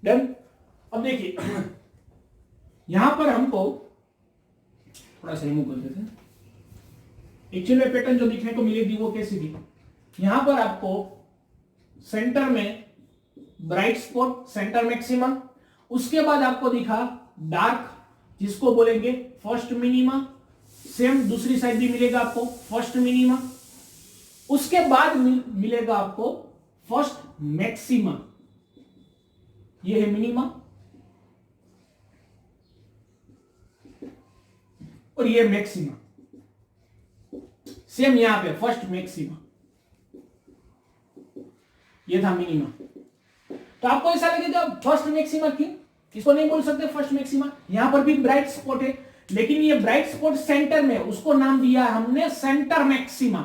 Done. अब देखिए यहां पर हमको थोड़ा सा रिमूव कर देते हैं। एक्चुअल में पैटर्न जो दिखने को मिलेगी वो कैसी थी, यहां पर आपको सेंटर में ब्राइट स्पॉट, सेंटर मैक्सिमा, उसके बाद आपको दिखा डार्क जिसको बोलेंगे फर्स्ट मिनिमा, सेम दूसरी साइड भी मिलेगा आपको फर्स्ट मिनिमा, उसके बाद मिलेगा आपको फर्स्ट मैक्सिमा, ये है मिनिमा और ये मैक्सिमा, सेम यहां पे फर्स्ट मैक्सिमा, ये था मिनिमा। तो आपको ऐसा लगेगा फर्स्ट मैक्सिमा क्यों, इसको नहीं बोल सकते फर्स्ट मैक्सिमा, यहां पर भी ब्राइट स्पॉट है लेकिन ये ब्राइट स्पॉट सेंटर में, उसको नाम दिया हमने सेंटर मैक्सिमा।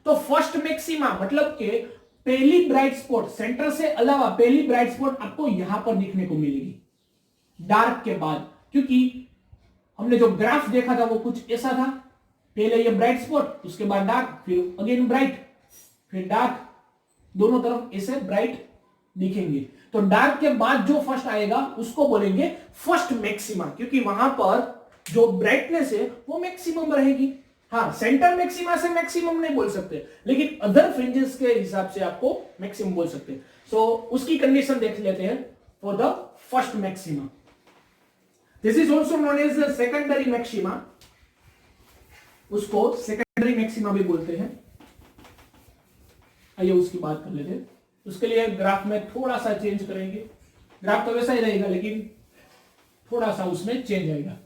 तो फर्स्ट मैक्सिमा मतलब के पहली ब्राइट स्पॉट, सेंटर से अलावा पहली ब्राइट स्पॉट आपको यहां पर दिखने को मिलेगी डार्क के बाद, क्योंकि हमने जो ग्राफ देखा था वो कुछ ऐसा था, पहले ये ब्राइट स्पॉट, उसके बाद डार्क, फिर अगेन ब्राइट, फिर डार्क, दोनों तरफ ऐसे ब्राइट दिखेंगे। तो डार्क के बाद जो फर्स्ट आएगा उसको बोलेंगे फर्स्ट मैक्सिमा, क्योंकि वहां पर जो ब्राइटनेस है वो मैक्सिमम रहेगी। हाँ, सेंटर मैक्सिमा से मैक्सिमम नहीं बोल सकते, लेकिन अदर फ्रिंजेस के हिसाब से आपको मैक्सिमम बोल सकते हैं। सो उसकी कंडीशन देख लेते हैं for the first maxima. This is also known as the secondary maxima, उसको सेकेंडरी मैक्सिमा भी बोलते हैं। आइए उसकी बात कर लेते हैं। उसके लिए ग्राफ में थोड़ा सा चेंज करेंगे, ग्राफ तो वैसा ही रहेगा लेकिन थोड़ा सा उसमें चेंज आएगा।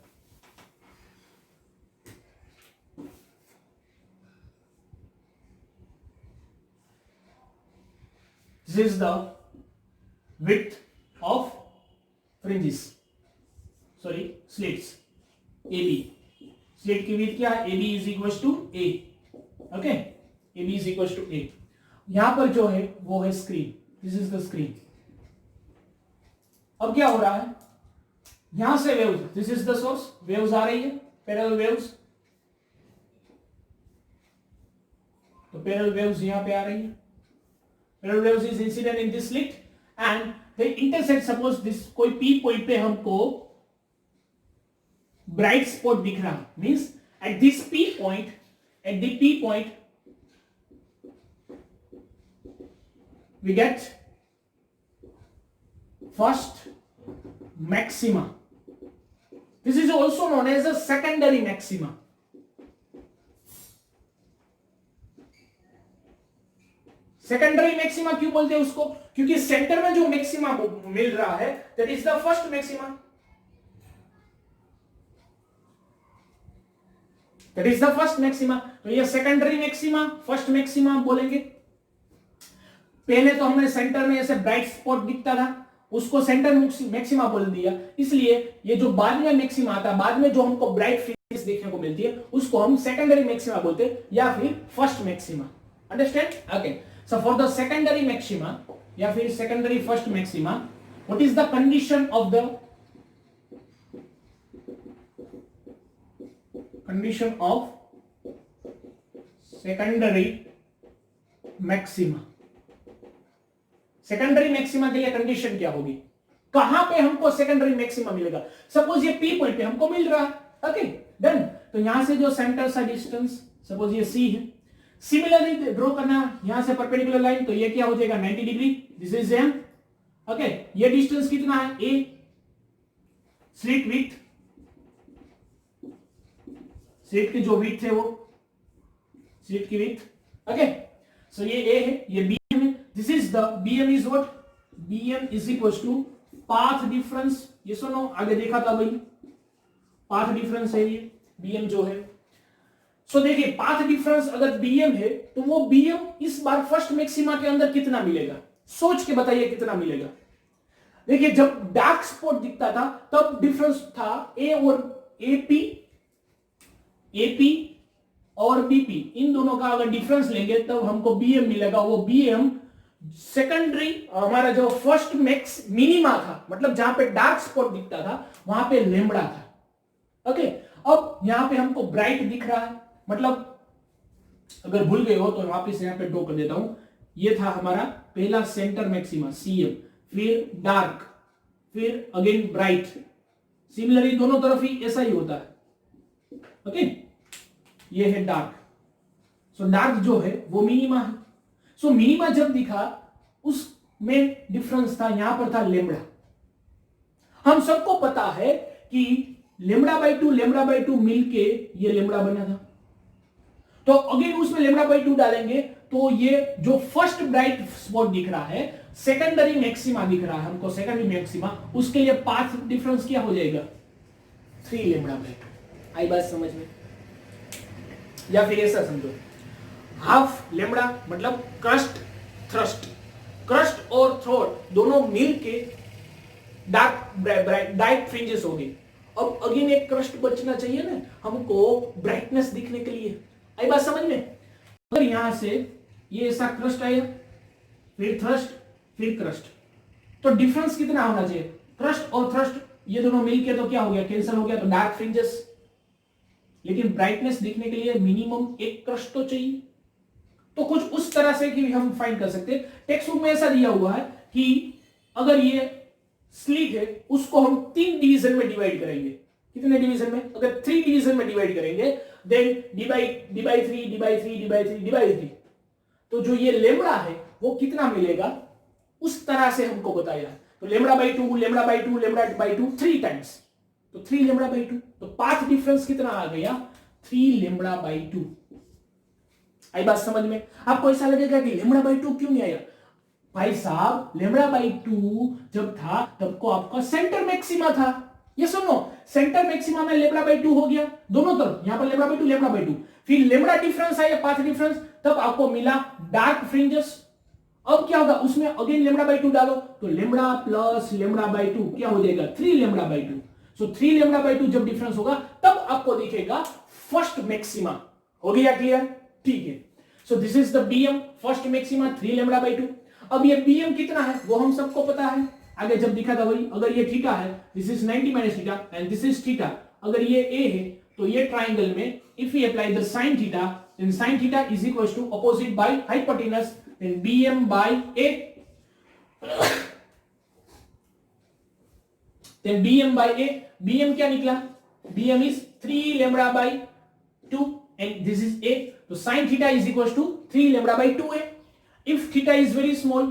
This is the width of fringes, sorry slits, AB, slit की width क्या है, AB is equals to A, okay, AB is equals to A। यहां पर जो है वो है screen, this is the screen. अब क्या हो रहा है, यहां से waves, this is the source, waves आ रही है, पैरेलल वेव्स, तो पैरेलल वेव्स यहां पे आ रही है, parallel waves is incident in this slit and they intersect, suppose this कोई पी पॉइंट पे हमको ब्राइट स्पॉट दिख रहा, means at this P point, at the P point we get first maxima. This is also known as a secondary maxima. Secondary maxima क्यों बोलते हैं उसको, क्योंकि सेंटर में जो मैक्सिमा मिल रहा है that is the first maxima, that is the first maxima. तो ये सेकेंडरी मैक्सिमा, फर्स्ट मैक्सिमा बोलेंगे। पहले तो हमने सेंटर में ऐसे ब्राइट स्पॉट दिखता था, उसको सेंटर मैक्सिमा बोल दिया, इसलिए ये जो बाद में मैक्सिमा आता है, बाद में जो हमको ब्राइट फ्रिंजेस देखने को मिलती है उसको हम सेकेंडरी मैक्सिमा बोलते हैं या फिर first maxima. Understand? Okay, so for the secondary maxima या फिर secondary first maxima, what is the condition of the condition of secondary maxima? Secondary maxima के लिए कंडीशन क्या होगी, कहां पे हमको सेकेंडरी मैक्सिमा मिलेगा? सपोज ये पी पॉइंट पे हमको मिल रहा है, ओके डन। तो यहां से जो सेंटर सा डिस्टेंस, सपोज ये सी है, सिमिलरली ड्रॉ करना यहां से परपेंडिकुलर लाइन, तो ये क्या हो जाएगा 90 degree, this is M, okay. ये डिस्टेंस कितना है, ए, स्लिट विड्थ, स्लिट की जो विड्थ है वो, स्लिट की विड्थ, ओके। सो ये ए है, ये बी है, this is the BM is what, BM is equals to path difference, ये सुनो आगे देखा था भाई, पाथ डिफरेंस है ये BM जो है। सो देखिए पाथ डिफरेंस अगर BM है तो वो BM इस बार फर्स्ट मैक्सिमा के अंदर कितना मिलेगा, सोच के बताइए कितना मिलेगा। देखिए जब डार्क स्पॉट दिखता था तब डिफरेंस था A और AP और BP, इन दोनों का अगर डिफरेंस लेंगे तब हमको BM मिलेगा। वो BM सेकेंडरी हमारा जो फर्स्ट मैक्स मिनिमा था, मतलब जहां पे डार्क स्पॉट दिखता था वहां पे लेम्बडा था, ओके। अब यहां पे हमको ब्राइट दिख रहा है, मतलब अगर भूल गए हो तो वापस यहां पे ड्रॉ कर देता हूं। ये था हमारा पहला सेंटर मैक्सिमा CM, फिर डार्क, फिर अगेन ब्राइट, सिमिलरली दोनों तरफ ही ऐसा ही होता है। ओके, ये है डार्क। सो डार्क जो है वो मिनिमा है। सो मिनिमा जब दिखा उसमें डिफरेंस था, यहां पर था लेमड़ा। हम सबको पता है कि लेमड़ा बाई टू मिलके ये लेमड़ा बना था। तो अगेन उसमें लेमड़ा बाई टू डालेंगे तो ये जो फर्स्ट ब्राइट स्पॉट दिख रहा है, सेकेंडरी मैक्सिमा दिख रहा है हमको, सेकेंडरी मैक्सिमा, उसके लिए पाथ डिफरेंस क्या हो जाएगा? 3 लेमड़ा बाई टू। आई बात समझ में? या फिर ऐसा समझो, हाफ लेमड़ा मतलब क्रस्ट थ्रस्ट, क्रस्ट और थ्रोट दोनों मिलके डार्क फ्रिंजेस हो गई। अब अगेन एक क्रस्ट बचना चाहिए ना हमको ब्राइटनेस दिखने के लिए। आई बात समझ में? अगर यहां से ये ऐसा क्रस्ट आया, फिर थ्रस्ट, फिर क्रस्ट, तो डिफरेंस कितना होना चाहिए? क्रस्ट और थ्रस्ट ये दोनों मिलके तो क्या हो गया? कैंसिल हो गया, तो डार्क फ्रिंजेस। लेकिन ब्राइटनेस दिखने के लिए मिनिमम एक क्रस्ट तो चाहिए। तो कुछ उस तरह से कि हम फाइंड कर सकते हैं। टेक्स्ट बुक में ऐसा दिया हुआ है कि अगर ये स्लिट है उसको हम 3 डिवीजन में डिवाइड करेंगे। कितने डिवीजन में? अगर 3 डिवीजन में डिवाइड करेंगे, देन डी बाई 3 तो जो ये लेमड़ा है वो कितना मिलेगा उस तरह से हमको बताया। तो lambda by to, lambda by to, lambda by to 3 times, तो 3 लेमड़ा बाई टू। तो पाथ डिफरेंस कितना आ गया? 3 लेमड़ा बाई टू। आई बात समझ में? आपको ऐसा लगेगा कि लेमड़ा बाई टू क्यों नहीं आया? भाई साहब, लेमड़ा बाई टू जब था तब को आपका सेंटर मैक्सिमा था। ये सुनो, सेंटर मैक्सिमा में लेमड़ा बाई टू हो गया दोनों तरफ, यहां पर lambda by to, lambda by to, फिर लेमड़ा डिफरेंस आया, पाथ डिफरेंस, तब आपको मिला डार्क फ्रिंजेस। अब क्या होगा? उसमें अगेन लेमड़ा बाई टू डालो, तो lambda plus lambda by to क्या हो जाएगा? 3 lambda by to. So 3 lambda by to जब डिफरेंस होगा तब आपको दिखेगा फर्स्ट मैक्सिमा। हो गया क्लियर? ठीक है। So this is the BM, first maxima 3 lambda by two. अब ये बीएम कितना है वो हम सबको पता है, आगे जब दिखा था वही। अगर ये थीटा है, this is 90 minus theta and this is theta. अगर ये ए है तो ये ट्राइंगल में if we apply the sin theta, then sin theta is equal to opposite by hypotenuse, then bm by a, then bm by a। bm क्या निकला? bm is 3 lambda by 2 and this is a, तो sin theta is equals to 3 lambda by 2a। if theta is very small,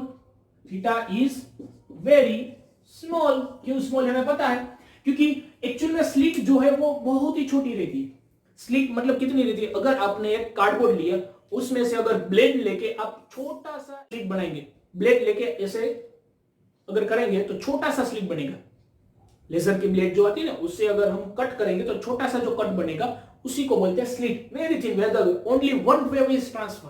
theta is very small, क्यों small हमें पता है क्योंकि actual में slit जो है वो बहुत ही छोटी रहती है। स्लिट मतलब कितनी रहती है? अगर आपने एक कार्डबोर्ड लिया, उसमें से अगर ब्लेड लेके आप छोटा सा स्लिट बनाएंगे, ब्लेड लेके ऐसे अगर करेंगे तो छोटा सा स्लिट बनेगा। लेजर की ब्लेड जो आती है ना, उससे अगर हम कट करेंगे तो छोटा सा जो कट बनेगा उसी को बोलते हैं slit. Anything whether only one wave is transfer,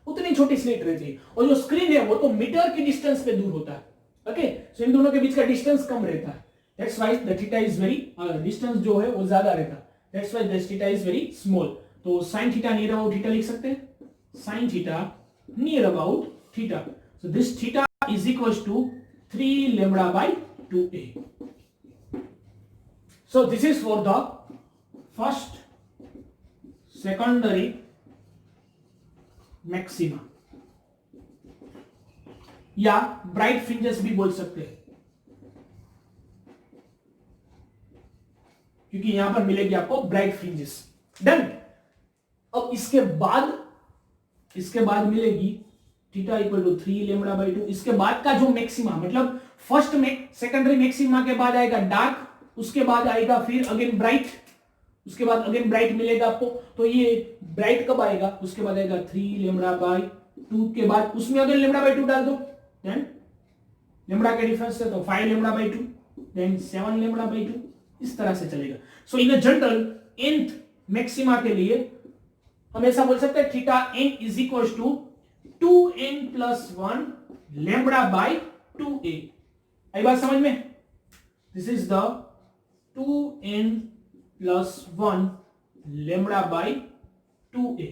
उतनी छोटी स्लिट रहती है। और जो स्क्रीन है वो तो मीटर की डिस्टेंस पे दूर होता है। ओके, सो इन दोनों के बीच का डिस्टेंस कम रहता है, that's why the theta is very, distance जो है वो ज्यादा रहता है, that's why the theta is very small. तो sin theta near about theta लिख सकते हैं, sin theta near about theta. So this theta is equals to 3 lambda by 2a। So this is for the first secondary maxima या bright fringes भी बोल सकते हैं, क्योंकि यहां पर मिलेगी आपको ब्राइट फ्रिंजेस। डन। अब इसके बाद मिलेगी theta equal to 3 lambda by 2। इसके बाद का जो मैक्सिमा मतलब फर्स्ट में सेकेंडरी मैक्सिमा के बाद आएगा डार्क, उसके बाद आएगा फिर अगेन ब्राइट, उसके बाद अगेन ब्राइट मिलेगा आपको। तो ये ब्राइट कब आएगा? उसके बाद आएगा 3 लैम्डा बाय 2 के बाद उसमें अगेन लैम्डा बाय 2 डाल दो, देन लैम्डा के डिफरेंस से तो 5 lambda by 2, then 7 lambda by 2, इस तरह से चलेगा। So in a general nth maxima के लिए हम ऐसा बोल सकते हैं theta n is equal to 2n plus 1 lambda by 2a। आई बात समझ में? This is the 2n plus 1 lambda by 2a,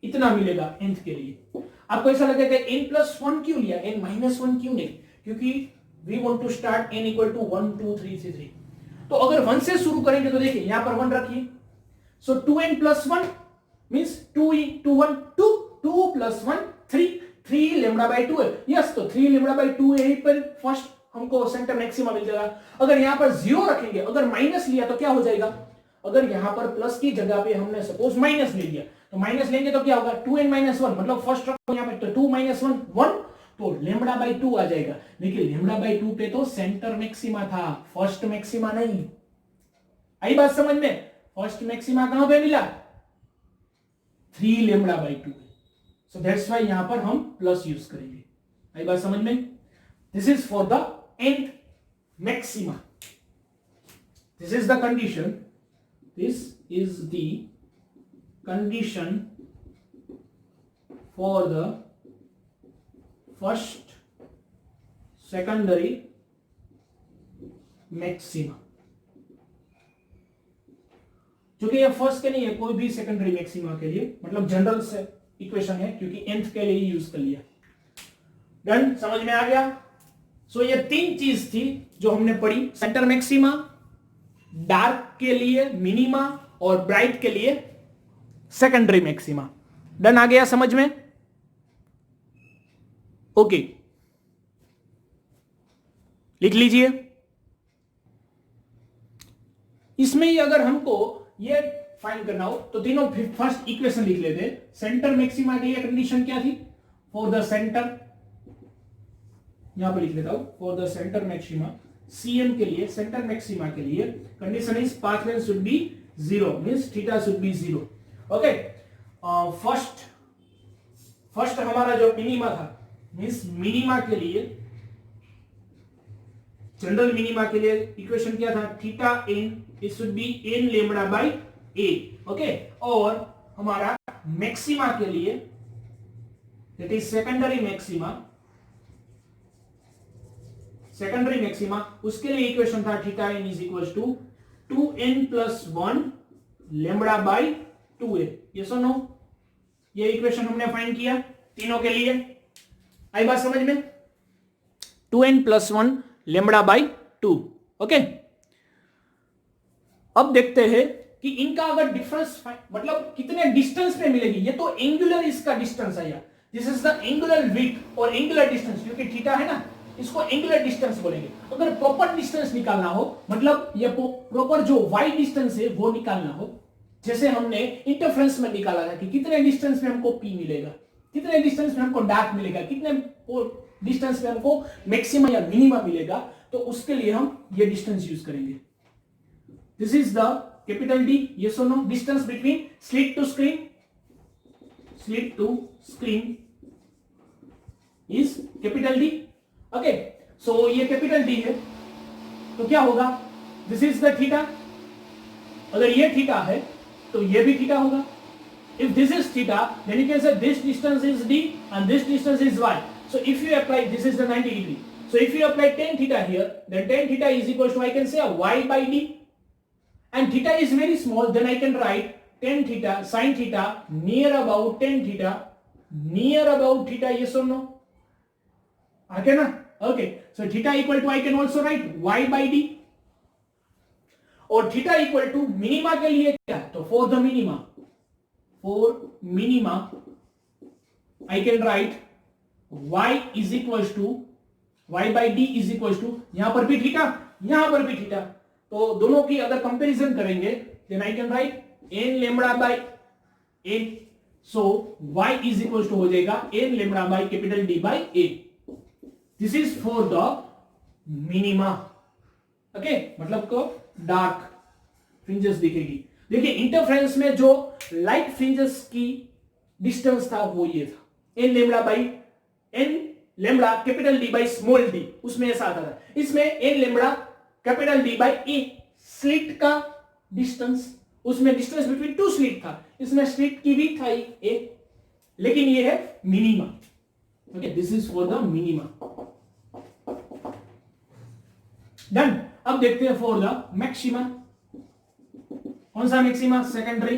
इतना मिलेगा nth के लिए। आपको ऐसा लगेगा n प्लस 1 क्यों लिया, n माइनस 1 क्यों नहीं? क्योंकि we want to start n equal to 1 2 3 से 3। तो अगर 1 से शुरू करेंगे तो देखिए यहां पर 1 रखिए, सो 2n plus 1 means 2 2 1 2 2 plus 1 3 3 lambda by 2 है। यस, तो 3 लैम्डा बाय 2 यहीं पर फर्स्ट हमको सेंटर मैक्सिमा मिल जाएगा। अगर यहां पर 0 रखेंगे, अगर माइनस लिया तो क्या हो जाएगा, अगर यहां पर प्लस की जगह पे हमने सपोज माइनस ले लिया, तो माइनस लेंगे तो क्या होगा, 2n-1, मतलब फर्स्ट रखो यहां पे, तो 2 - 1 1, तो लेमड़ा बाई 2 आ जाएगा। लेकिन लेमड़ा बाई 2 पे तो सेंटर मैक्सिमा था, फर्स्ट मैक्सिमा नहीं। आई बात समझ में? फर्स्ट मैक्सिमा कहां पे मिला, 3 lambda by 2। So that's why यहां पर हम प्लस यूज करेंगे। आई बात समझ में? This is for the nth maxima. This is the condition. This is the condition for the first secondary maxima. जो कि ये फर्स्ट के नहीं है, कोई भी सेकेंडरी मैक्सिमा के लिए, मतलब जनरल से इक्वेशन है, क्योंकि nth के लिए यूज कर लिया। डन, समझ में आ गया? सो ये 3 चीज थी जो हमने पढ़ी, सेंटर मैक्सिमा, डार्क के लिए मिनिमा और ब्राइट के लिए सेकेंडरी मैक्सिमा। डन, आ गया समझ में? ओके, लिख लीजिए। इसमें ही अगर हमको ये फाइंड करना हो तो तीनों फर्स्ट इक्वेशन लिख लेते। सेंटर मैक्सिमा के लिए कंडीशन क्या थी, फॉर द सेंटर, यहां पर लिख लेता हूं, for the centre maxima, CM के लिए, सेंटर मैक्सिमा के लिए condition is path length should be 0, means theta should be 0। Okay, first हमारा जो मिनिमा था, मींस मिनिमा के लिए, जनरल मिनिमा के लिए इक्वेशन क्या था, theta n, it should be n lambda by a। Okay, और हमारा मैक्सिमा के लिए, that is secondary maxima, secondary maxima, उसके लिए इक्वेशन था theta n is equal to 2n+1 lambda by 2a। Yes और नो? ये इक्वेशन हमने फाइंड किया तीनों के लिए। आई बात समझ में? 2n+1 lambda by 2। ओके, अब देखते हैं कि इनका अगर डिफरेंस, मतलब कितने डिस्टेंस पे मिलेगी। ये तो एंगुलर इसका डिस्टेंस आया, this is the angular width और एंगुलर डिस्टेंस, क्योंकि थीटा है ना, इसको एंगुलर डिस्टेंस बोलेंगे। अगर प्रॉपर डिस्टेंस निकालना हो, मतलब ये प्रॉपर जो वाई डिस्टेंस है वो निकालना हो, जैसे हमने इंटरफेरेंस में निकाला था कि कितने डिस्टेंस में हमको पी मिलेगा, कितने डिस्टेंस में हमको डार्क मिलेगा, कितने डिस्टेंस में हमको मैक्सिमा या मिनिमा मिलेगा, तो उसके लिए हम ये डिस्टेंस यूज करेंगे। This is the capital D, yes और no? Distance between slit to screen, slit to screen is capital D. Okay, so ये कैपिटल डी है, तो क्या होगा, दिस इज द थीटा। अगर ये थीटा है तो ये भी थीटा होगा। If this is theta, then you can say this distance is d and this distance is y. So if you apply, this is the 90 degree. So if you apply tan theta here, then tan theta is equal to, I can say, y by d. And theta is very small, then I can write tan theta, sin theta, near about tan theta, near about theta, yes or no? Okay na? Okay. So theta equal to, I can also write y by d. और theta equal to minima के लिए क्या है, तो for the minima I can write y is equal to y by D is equal to, यहां पर भी theta, यहां पर भी थीटा, तो दोनों की अगर कंपैरिजन करेंगे then I can write n lambda by a। So y is equal to हो जाएगा n lambda by capital D by a। This is for the minima. Okay, मतलब को डार्क फ्रिंजेस दिखेगी। देखिए इंटरफेरेंस में जो लाइट फ्रिंजेस की distance था वो ये था, n lambda by n lambda capital D by small d, उसमें ऐसा आता था। इसमें n lambda capital D by a, slit का डिस्टेंस, उसमें डिस्टेंस बिटवीन टू स्लिट था, इसमें स्लिट की भी था a, लेकिन ये है minima. Okay, this is for the minima. Done. अब देखते हैं फॉर द मैक्सिमा। कौन सा मैक्सिमा? Secondary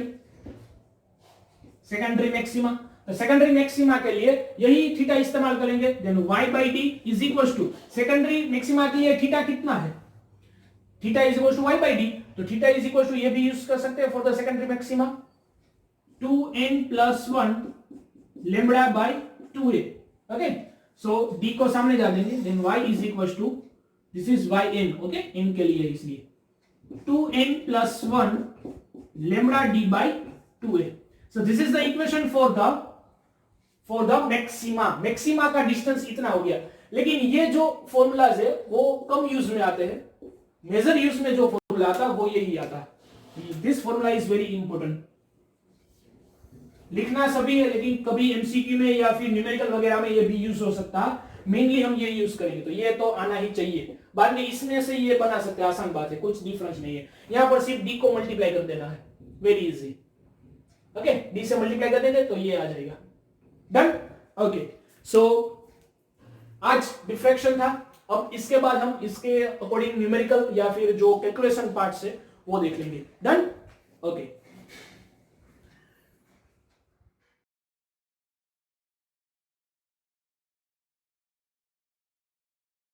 maxima. तो सेकेंडरी मैक्सिमा के लिए यही थीटा इस्तेमाल करेंगे, then y by D is equal to, secondary maxima के लिए थीटा कितना है, theta is equal to y by D, तो थीटा इज इक्वल टू ये भी यूज कर सकते हैं for the secondary maxima, 2n+1 lambda by 2a। Okay, so d को सामने जा देंगे, then y is equal to this is by n, okay, n के लिए इसलिए 2n plus 1 lambda d by 2a. So this is the equation for the maxima. maxima का distance इतना हो गया, लेकिन ये जो फॉर्मूलाज है वो कम यूज में आते हैं, मेजर यूज में जो फॉर्मूला आता है वो यही आता है। This formula is very important, लिखना सभी है लेकिन कभी एमसीक्यू में या फिर न्यूमेरिकल वगैरह में ये भी यूज हो सकता है, मेनली हम ये यूज करेंगे, तो ये तो आना ही चाहिए। बाद में इसमें से ये बना सकते हैं, आसान बात है, कुछ डिफरेंस नहीं है। यहां पर सिर्फ डी को मल्टीप्लाई कर देना है, वेरी इजी, ओके, डी से मल्टीप्लाई कर देंगे तो ये आ जाएगा, डन, ओके। सो आज डिफ्रैक्शन था, अब इसके बाद हम इसके अकॉर्डिंग न्यूमेरिकल या फिर जो कैलकुलेशन पार्ट से वो देख लेंगे, डन, ओके।